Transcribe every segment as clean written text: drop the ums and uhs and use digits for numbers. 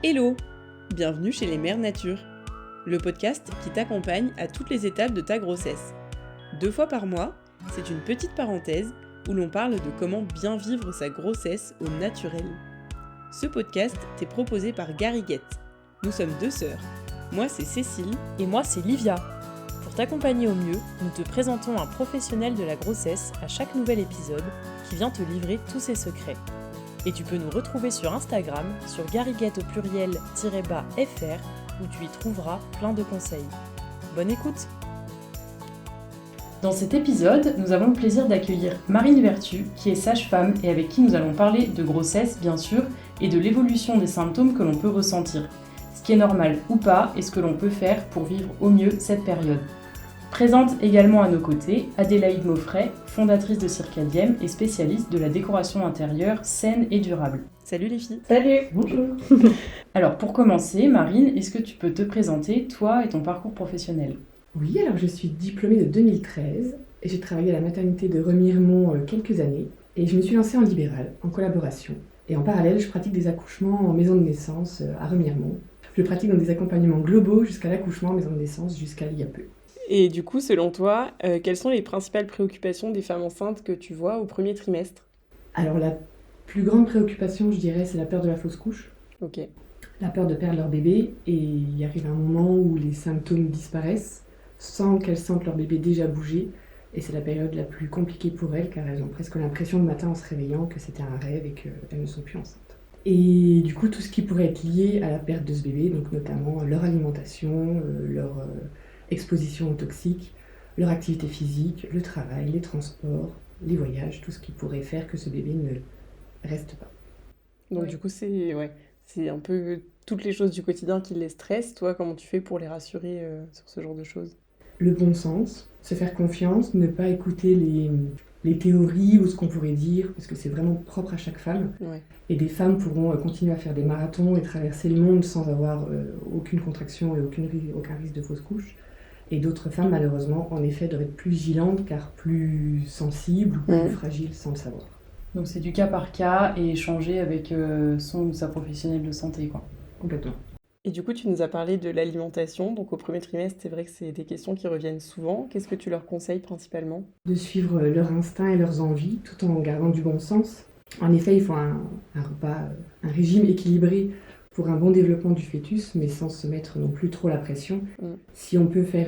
Hello! Bienvenue chez les Mères Nature, le podcast qui t'accompagne à toutes les étapes de ta grossesse. 2 fois par mois, c'est une petite parenthèse où l'on parle de comment bien vivre sa grossesse au naturel. Ce podcast t'est proposé par Gariguette. Nous sommes 2 sœurs. Moi c'est Cécile et moi c'est Livia. Pour t'accompagner au mieux, nous te présentons un professionnel de la grossesse à chaque nouvel épisode qui vient te livrer tous ses secrets. Et tu peux nous retrouver sur Instagram, sur gariguette au pluriel-fr, où tu y trouveras plein de conseils. Bonne écoute! Dans cet épisode, nous avons le plaisir d'accueillir Marine Vertu, qui est sage-femme et avec qui nous allons parler de grossesse, bien sûr, et de l'évolution des symptômes que l'on peut ressentir. Ce qui est normal ou pas, et ce que l'on peut faire pour vivre au mieux cette période. Présente également à nos côtés, Adélaïde Maufray, fondatrice de Circadième et spécialiste de la décoration intérieure saine et durable. Salut les filles. Salut. Bonjour. Alors pour commencer, Marine, est-ce que tu peux te présenter, toi et ton parcours professionnel ? Oui, alors je suis diplômée de 2013 et j'ai travaillé à la maternité de Remiremont quelques années et je me suis lancée en libéral, en collaboration. Et en parallèle, je pratique des accouchements en maison de naissance à Remiremont. Je pratique dans des accompagnements globaux jusqu'à l'accouchement en maison de naissance jusqu'à il y a peu. Et du coup, selon toi, quelles sont les principales préoccupations des femmes enceintes que tu vois au premier trimestre ? Alors la plus grande préoccupation, je dirais, c'est la peur de la fausse couche. Ok. La peur de perdre leur bébé et il arrive un moment où les symptômes disparaissent sans qu'elles sentent leur bébé déjà bouger. Et c'est la période la plus compliquée pour elles car elles ont presque l'impression le matin en se réveillant que c'était un rêve et qu'elles ne sont plus enceintes. Et du coup, tout ce qui pourrait être lié à la perte de ce bébé, donc notamment leur alimentation, leur exposition aux toxiques, leur activité physique, le travail, les transports, les voyages, tout ce qui pourrait faire que ce bébé ne reste pas. Donc du coup, c'est un peu toutes les choses du quotidien qui les stressent. Toi, comment tu fais pour les rassurer sur ce genre de choses ? Le bon sens, se faire confiance, ne pas écouter les théories ou ce qu'on pourrait dire, parce que c'est vraiment propre à chaque femme. Ouais. Et des femmes pourront continuer à faire des marathons et traverser le monde sans avoir aucune contraction et aucun risque de fausse couche. Et d'autres femmes, malheureusement, en effet, doivent être plus vigilantes car plus sensibles ou plus fragiles sans le savoir. Donc c'est du cas par cas et échanger avec son ou sa professionnelle de santé, quoi. Complètement. Et du coup, tu nous as parlé de l'alimentation. Donc au premier trimestre, c'est vrai que c'est des questions qui reviennent souvent. Qu'est-ce que tu leur conseilles principalement ? De suivre leur instinct et leurs envies tout en gardant du bon sens. En effet, il faut un repas, un régime équilibré pour un bon développement du fœtus, mais sans se mettre non plus trop la pression. Si on peut faire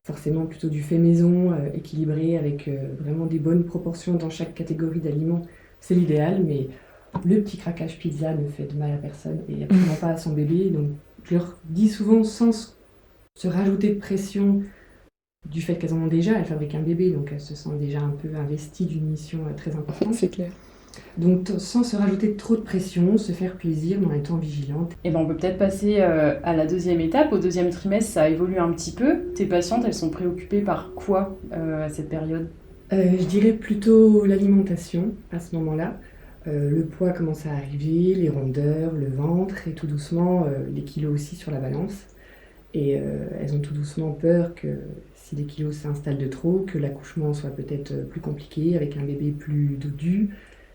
forcément plutôt du fait maison, équilibré, avec vraiment des bonnes proportions dans chaque catégorie d'aliments, c'est l'idéal, mais le petit craquage pizza ne fait de mal à personne et absolument pas à son bébé. Donc je leur dis souvent, sans se rajouter de pression du fait qu'elles en ont déjà, elles fabriquent un bébé, donc elles se sentent déjà un peu investies d'une mission très importante. C'est clair. Donc sans se rajouter trop de pression, se faire plaisir en étant vigilante. Et ben on peut peut-être passer à la deuxième étape. Au deuxième trimestre, ça évolue un petit peu. Tes patientes, elles sont préoccupées par quoi à cette période ? Je dirais plutôt l'alimentation à ce moment-là. Le poids commence à arriver, les rondeurs, le ventre et tout doucement les kilos aussi sur la balance. Et elles ont tout doucement peur que si les kilos s'installent de trop, que l'accouchement soit peut-être plus compliqué avec un bébé plus dodu.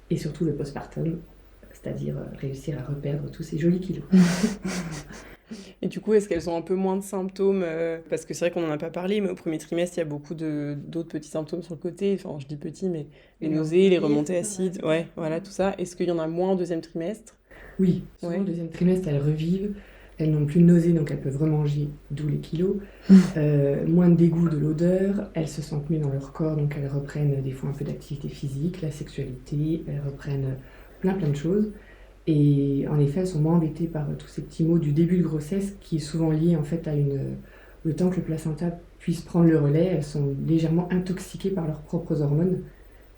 Et surtout le postpartum, c'est-à-dire réussir à reperdre tous ces jolis kilos. Et du coup, est-ce qu'elles ont un peu moins de symptômes parce que c'est vrai qu'on n'en a pas parlé, mais au premier trimestre, il y a beaucoup d'autres petits symptômes sur le côté. Enfin, je dis petits, mais les nausées, les remontées acides, ouais, voilà, tout ça. Est-ce qu'il y en a moins au deuxième trimestre ? Oui, souvent au deuxième trimestre, elles revivent. Elles n'ont plus de nausées, donc elles peuvent remanger, d'où les kilos. Moins de dégoût de l'odeur. Elles se sentent mieux dans leur corps, donc elles reprennent des fois un peu d'activité physique, la sexualité. Elles reprennent plein de choses. Et en effet, elles sont moins embêtées par tous ces petits maux du début de grossesse, qui est souvent lié en fait à le temps que le placenta puisse prendre le relais. Elles sont légèrement intoxiquées par leurs propres hormones,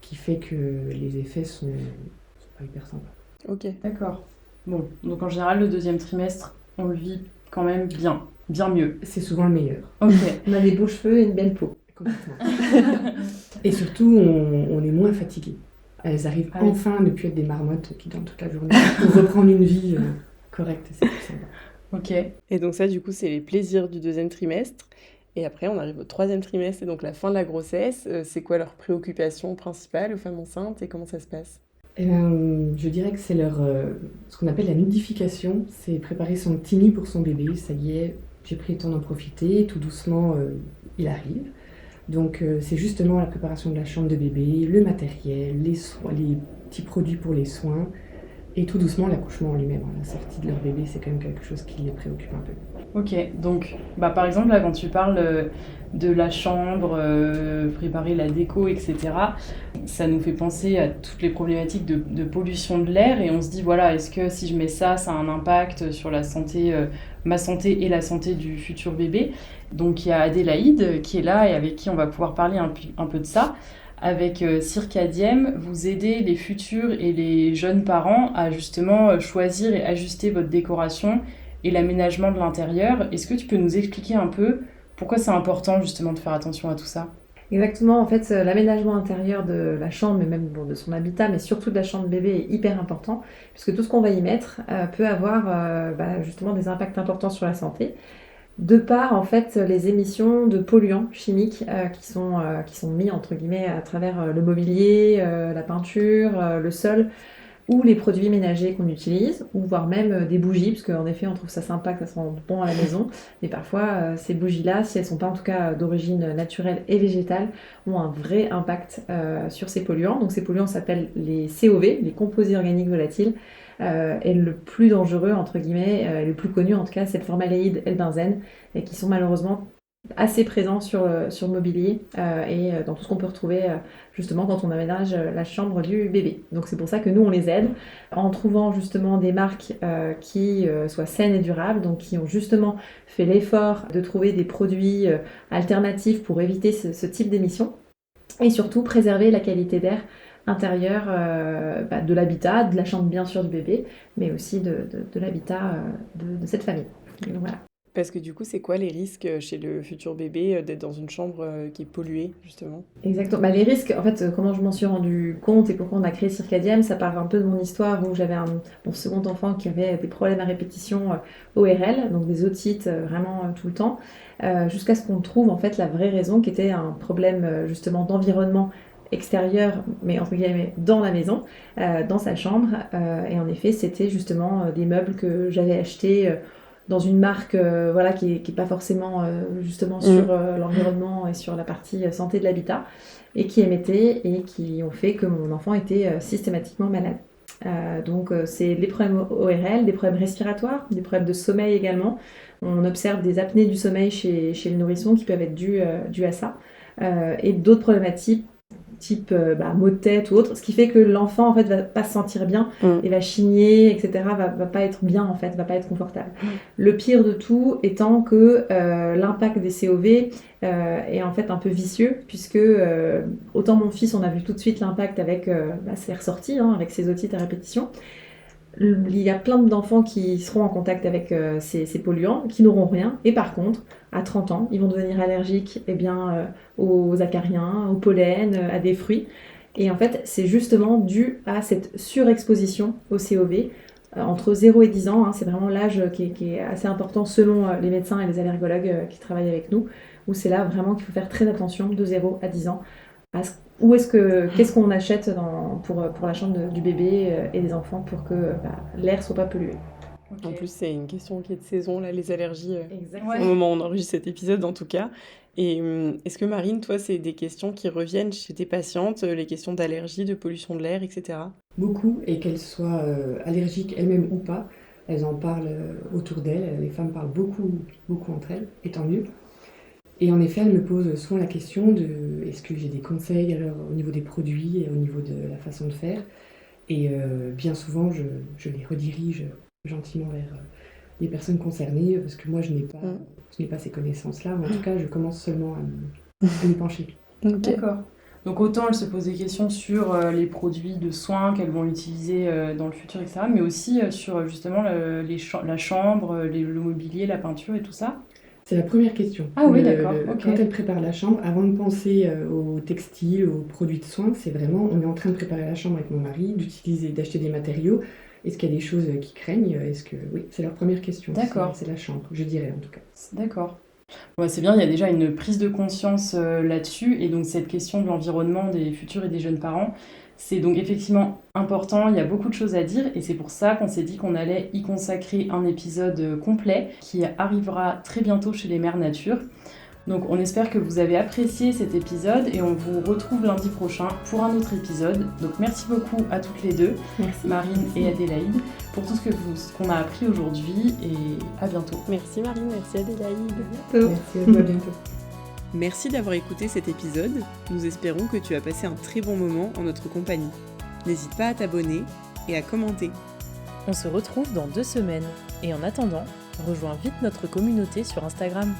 qui fait que les effets sont pas hyper sympas. Ok, d'accord. Bon, donc en général, le deuxième trimestre, on le vit quand même bien mieux. C'est souvent le meilleur. Ok. On a des beaux cheveux et une belle peau. Complètement. Et surtout, on est moins fatigué. Elles arrivent enfin à ne plus être des marmottes qui dorment toute la journée pour reprendre une vie correcte. C'est plus sympa. Ok. Et donc ça, du coup, c'est les plaisirs du deuxième trimestre. Et après, on arrive au troisième trimestre, et donc la fin de la grossesse. C'est quoi leur préoccupation principale aux femmes enceintes et comment ça se passe ? Je dirais que c'est ce qu'on appelle la nidification. C'est préparer son petit nid pour son bébé. Ça y est, j'ai pris le temps d'en profiter. Tout doucement, il arrive. Donc c'est justement la préparation de la chambre de bébé, le matériel, les petits produits pour les soins. Et tout doucement, l'accouchement en lui-même, la sortie de leur bébé, c'est quand même quelque chose qui les préoccupe un peu. Ok, donc par exemple, là, quand tu parles de la chambre, préparer la déco, etc., ça nous fait penser à toutes les problématiques de pollution de l'air et on se dit, voilà, est-ce que si je mets ça, ça a un impact sur la santé, ma santé et la santé du futur bébé? Donc il y a Adélaïde qui est là et avec qui on va pouvoir parler un peu de ça. Avec Circadiem, vous aidez les futurs et les jeunes parents à justement choisir et ajuster votre décoration et l'aménagement de l'intérieur. Est-ce que tu peux nous expliquer un peu pourquoi c'est important justement de faire attention à tout ça? Exactement, en fait, l'aménagement intérieur de la chambre, mais même de son habitat, mais surtout de la chambre bébé est hyper important, puisque tout ce qu'on va y mettre peut avoir justement des impacts importants sur la santé. De par en fait les émissions de polluants chimiques qui sont mis entre guillemets à travers le mobilier, la peinture, le sol ou les produits ménagers qu'on utilise, ou voire même des bougies, parce qu'en effet on trouve ça sympa que ça sent bon à la maison, mais parfois ces bougies-là, si elles sont pas en tout cas d'origine naturelle et végétale, ont un vrai impact sur ces polluants. Donc ces polluants s'appellent les COV, les composés organiques volatiles, et le plus dangereux, entre guillemets, le plus connu en tout cas, c'est le formaldéhyde et le benzène, et qui sont malheureusement assez présents sur le mobilier et dans tout ce qu'on peut retrouver justement quand on aménage la chambre du bébé. Donc c'est pour ça que nous on les aide en trouvant justement des marques qui soient saines et durables, donc qui ont justement fait l'effort de trouver des produits alternatifs pour éviter ce type d'émissions et surtout préserver la qualité d'air intérieur de l'habitat, de la chambre bien sûr du bébé, mais aussi de l'habitat de cette famille. Donc, voilà. Parce que du coup, c'est quoi les risques chez le futur bébé d'être dans une chambre qui est polluée, justement? Exactement. Les risques, en fait, comment je m'en suis rendu compte et pourquoi on a créé Circadiem, ça part un peu de mon histoire où j'avais mon second enfant qui avait des problèmes à répétition ORL, donc des otites vraiment tout le temps, jusqu'à ce qu'on trouve en fait la vraie raison qui était un problème justement d'environnement extérieur, mais entre guillemets dans la maison, dans sa chambre. Et en effet, c'était justement des meubles que j'avais achetés dans une marque voilà, qui est pas forcément justement sur l'environnement et sur la partie santé de l'habitat, et qui émettaient et qui ont fait que mon enfant était systématiquement malade. Donc c'est des problèmes ORL, des problèmes respiratoires, des problèmes de sommeil également. On observe des apnées du sommeil chez le nourrisson qui peuvent être dues à ça. Et d'autres problématiques type maux de tête ou autre, ce qui fait que l'enfant en fait va pas se sentir bien et va chigner, etc., va pas être bien en fait, va pas être confortable. Le pire de tout étant que l'impact des COV est en fait un peu vicieux, puisque autant mon fils, on a vu tout de suite l'impact avec c'est ressorti, avec ses otites à répétition. Il y a plein d'enfants qui seront en contact avec ces polluants, qui n'auront rien, et par contre, à 30 ans, ils vont devenir allergiques aux acariens, au pollen, à des fruits. Et en fait, c'est justement dû à cette surexposition au COV entre 0 et 10 ans. C'est vraiment l'âge qui est assez important selon les médecins et les allergologues qui travaillent avec nous, où c'est là vraiment qu'il faut faire très attention de 0 à 10 ans. Qu'est-ce qu'on achète pour la chambre du bébé et des enfants pour que l'air soit pas pollué. En plus, c'est une question qui est de saison, là, les allergies, Exactement. au moment où on enregistre cet épisode, en tout cas. Et est-ce que, Marine, toi, c'est des questions qui reviennent chez tes patientes, les questions d'allergie, de pollution de l'air, etc.? Beaucoup, et qu'elles soient allergiques elles-mêmes ou pas, elles en parlent autour d'elles. Les femmes parlent beaucoup, beaucoup entre elles, et tant mieux. Et en effet, elles me posent souvent la question de est-ce que j'ai des conseils alors, au niveau des produits et au niveau de la façon de faire. Et bien souvent, je les redirige gentiment vers les personnes concernées, parce que moi, je n'ai pas ces connaissances-là, mais en tout cas, je commence seulement à m'y pencher. Okay. D'accord. Donc autant elles se posent des questions sur les produits de soins qu'elles vont utiliser dans le futur, etc., mais aussi sur justement la chambre, le mobilier, la peinture et tout ça. C'est la première question. Ah oui, d'accord. Quand elle prépare la chambre, avant de penser aux textiles, aux produits de soins, c'est vraiment, on est en train de préparer la chambre avec mon mari, d'acheter des matériaux. Est-ce qu'il y a des choses qui craignent? Oui, c'est leur première question. D'accord. C'est la chambre, je dirais en tout cas. D'accord. Ouais, c'est bien, il y a déjà une prise de conscience là-dessus, et donc cette question de l'environnement des futurs et des jeunes parents, C'est donc effectivement important, il y a beaucoup de choses à dire et c'est pour ça qu'on s'est dit qu'on allait y consacrer un épisode complet qui arrivera très bientôt chez les Mères Nature. Donc on espère que vous avez apprécié cet épisode et on vous retrouve lundi prochain pour un autre épisode. Donc merci beaucoup à toutes les deux, Merci. Marine et Adélaïde, pour tout ce qu'on a appris aujourd'hui et à bientôt. Merci Marine, merci Adélaïde. Bientôt. Merci à toi, à bientôt. Merci d'avoir écouté cet épisode. Nous espérons que tu as passé un très bon moment en notre compagnie. N'hésite pas à t'abonner et à commenter. On se retrouve dans 2 semaines et en attendant, rejoins vite notre communauté sur Instagram.